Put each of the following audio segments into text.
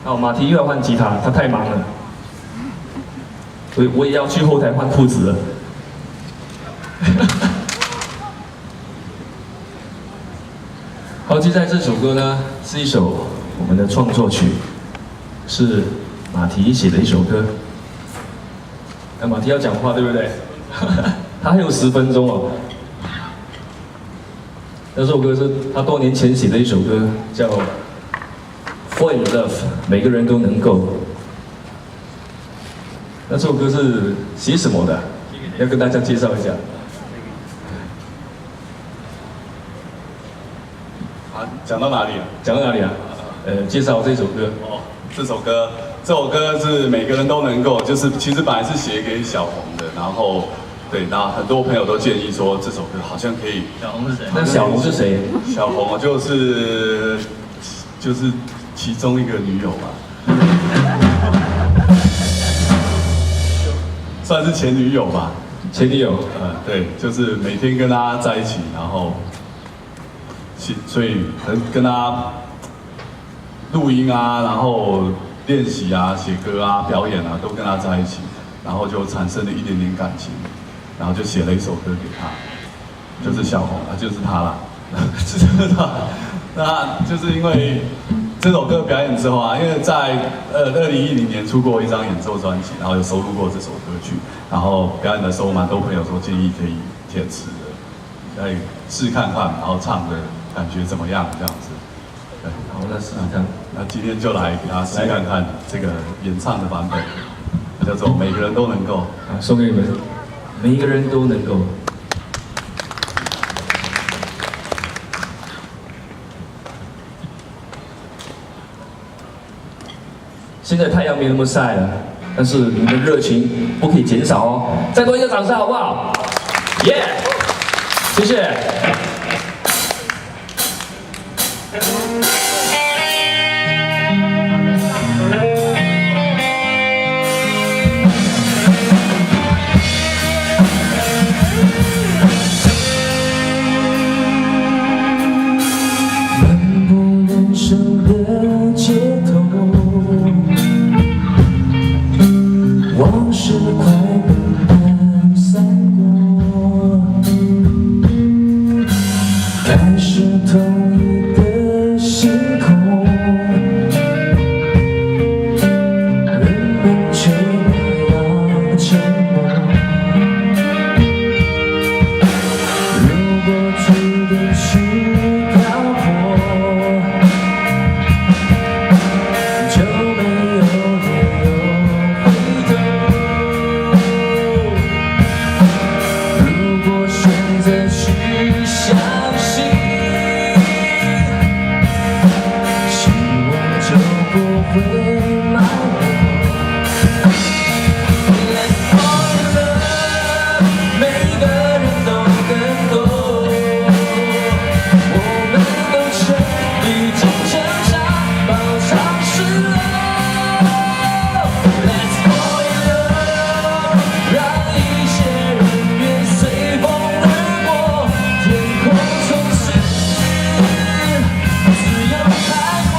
好，马蹄又要换吉他，他太忙了，所以我也要去后台换裤子了。好，接下来这首歌呢，是一首我们的创作曲，是马蹄写的一首歌。那马蹄要讲话，对不对？他还有10分钟哦。那首歌是他多年前写的一首歌，叫《Fall in Love》，每个人都能够。那首歌是写什么的？要跟大家介绍一下。啊，讲到哪里了？讲到哪里啊？介绍这首歌。哦，这首歌是每个人都能够，就是其实本来是写给小红的，然后对，那很多朋友都建议说这首歌好像可以。小红是谁？那小红是谁？小红就是其中一个女友吧，算是前女友吧。前女友。对，就是每天跟她在一起，然后，所以跟她录音啊，然后练习啊、写歌啊、表演啊，都跟她在一起，然后就产生了一点点感情，然后就写了一首歌给她，就是小红啊，就是她啦，就是她。那就是因为这首歌表演之后啊，因为在2010年出过一张演奏专辑，然后有收录过这首歌曲，然后表演的时候，蛮多朋友说建议可以填词的，可以试看看，然后唱的感觉怎么样这样子。对，好，那试试看。那今天就来给大家试看看这个演唱的版本，叫做《每个人都能够》。啊，送给你们，每一个人都能够。现在太阳没那么晒了，但是你们的热情不可以减少哦。再多一个掌声好不好？耶！谢谢。漫步人生的街头，往事快慢慢散过，还是同一个星空，人们却那样沉默。如果注定去漂泊，就没有理由回头。如果选择去相信，希望就不会埋没。Let's fall in love， 每个人都能够，我们都曾历经挣扎，饱尝失落。Let's fall in love， 让一切人缘随风而过，天空从此自由开阔。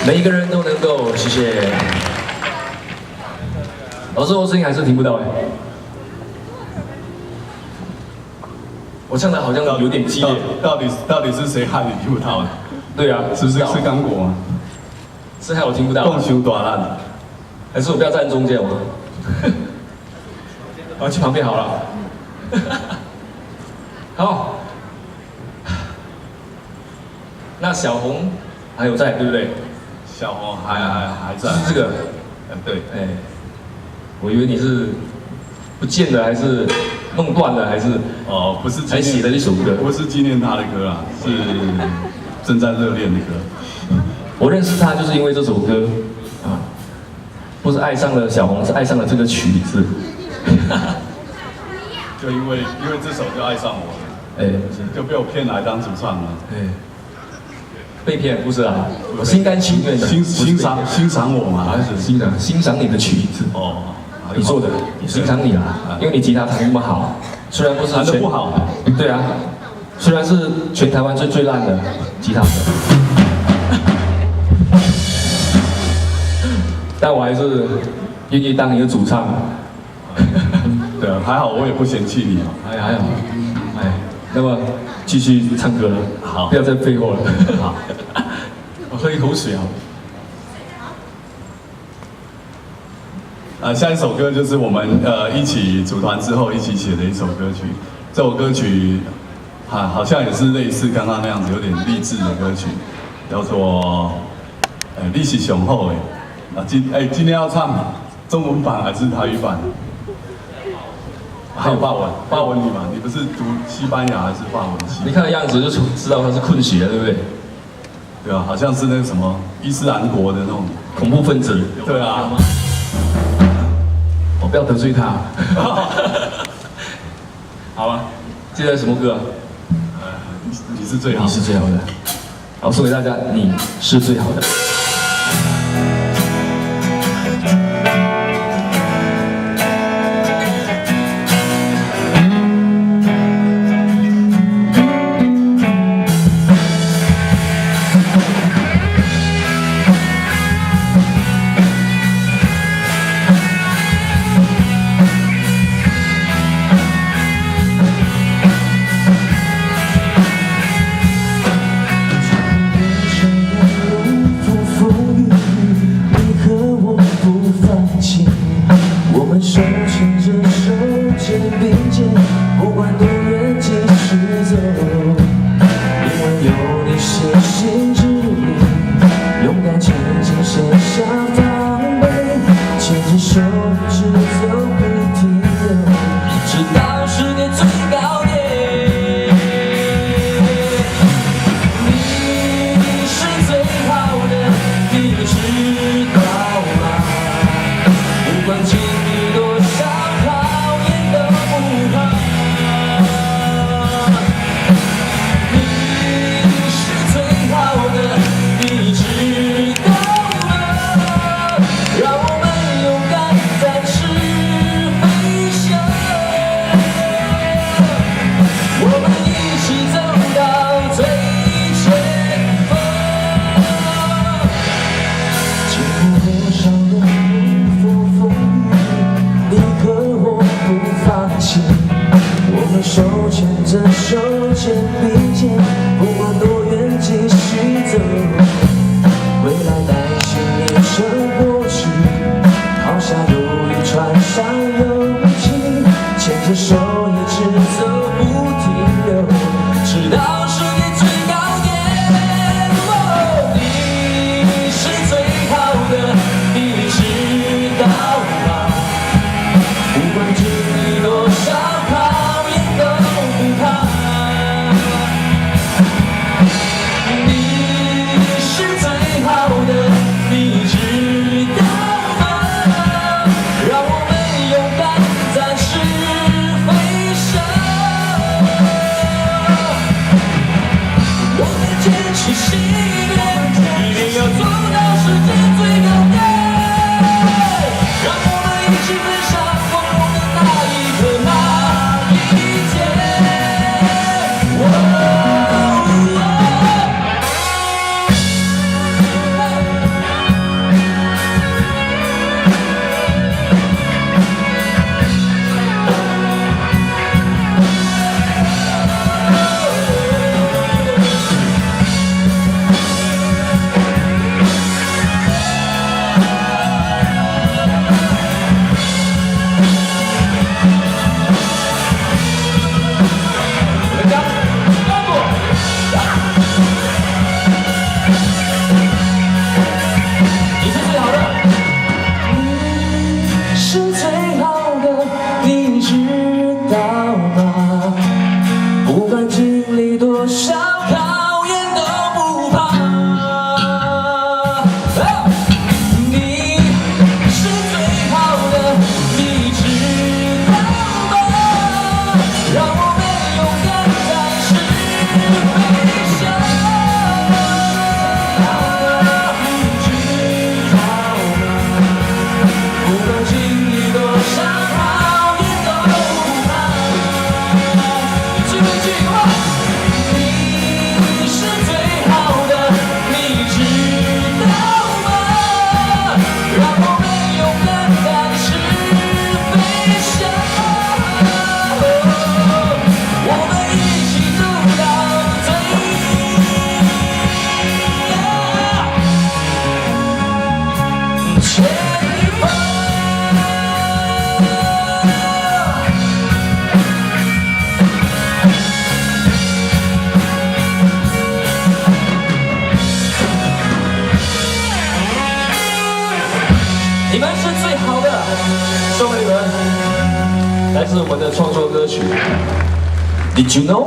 每一个人都能够，谢谢。老师，我声音还是听不到哎。我唱的好像有点激烈。到底是谁害你听不到的？对啊，是不是是刚果吗？是害我听不到。共修短烂，还是我不要站中间吗？我去旁边好了。好。那小红还有在，对不对？小红还在。是这个。对。哎，我以为你是不见了，还是弄断了，还是哦，不是才写的一首歌，不是纪念他的歌啦，是正在热恋的歌。我认识他就是因为这首歌啊，不是爱上了小红，是爱上了这个曲子。就因为这首就爱上我了，哎，就被我骗来当主唱了。哎，被骗不是啊，我心甘情愿的欣赏我嘛，还是欣赏你的曲子哦。你做的，欣赏你啦，因为你吉他弹那么好，虽然不是弹得不好，对啊，虽然是全台湾最烂的吉他手，但我还是愿意当你的主唱。对啊，还好我也不嫌弃你哦，还好，哎，那么继续唱歌了，好，不要再废话了，好，我喝一口水啊。下一首歌就是我们一起组团之后一起写的一首歌曲。这首歌曲好像也是类似刚刚那样子，有点励志的歌曲，叫做你是上好的。今天要唱中文版还是台语版？还有法文你嘛？你不是读西班牙还是法文系？你看的样子就知道他是混血了，对不对？对啊，好像是那个什么伊斯兰国的那种恐怖分子。对啊。我不要得罪他。好吧，接下来什么歌？你是最好的。你是最好的。好，送给大家，你是最好的。手牵着手，肩并肩，不管多远继续走。因为有你是心之力，勇敢前进，卸下防备，牵着手一直走不停留，直到世界最高点。你是最好的，你知道吗？不管经历多少考验都不怕，你是最好的，你知道吗？让我们勇敢展翅飞翔，我们一起走到最前方，经过多少的风雨，你和我不放弃，我们手牵着手，肩并肩，不管多远继续走，未来担心变成过去，抛下犹豫，穿上勇气，牵着手一直走不停留，直到世界最高点。哦，你是最好的，你知道吗？不管经历多少考验都不怕，你是最好的，你知道吗？让我们勇敢展翅飞翔，我们坚持信念，一定要做到世界最高点，让我们一起奔向光荣的那一前方。你们是最好的，送给你们，来自我们的创作歌曲。Did you know？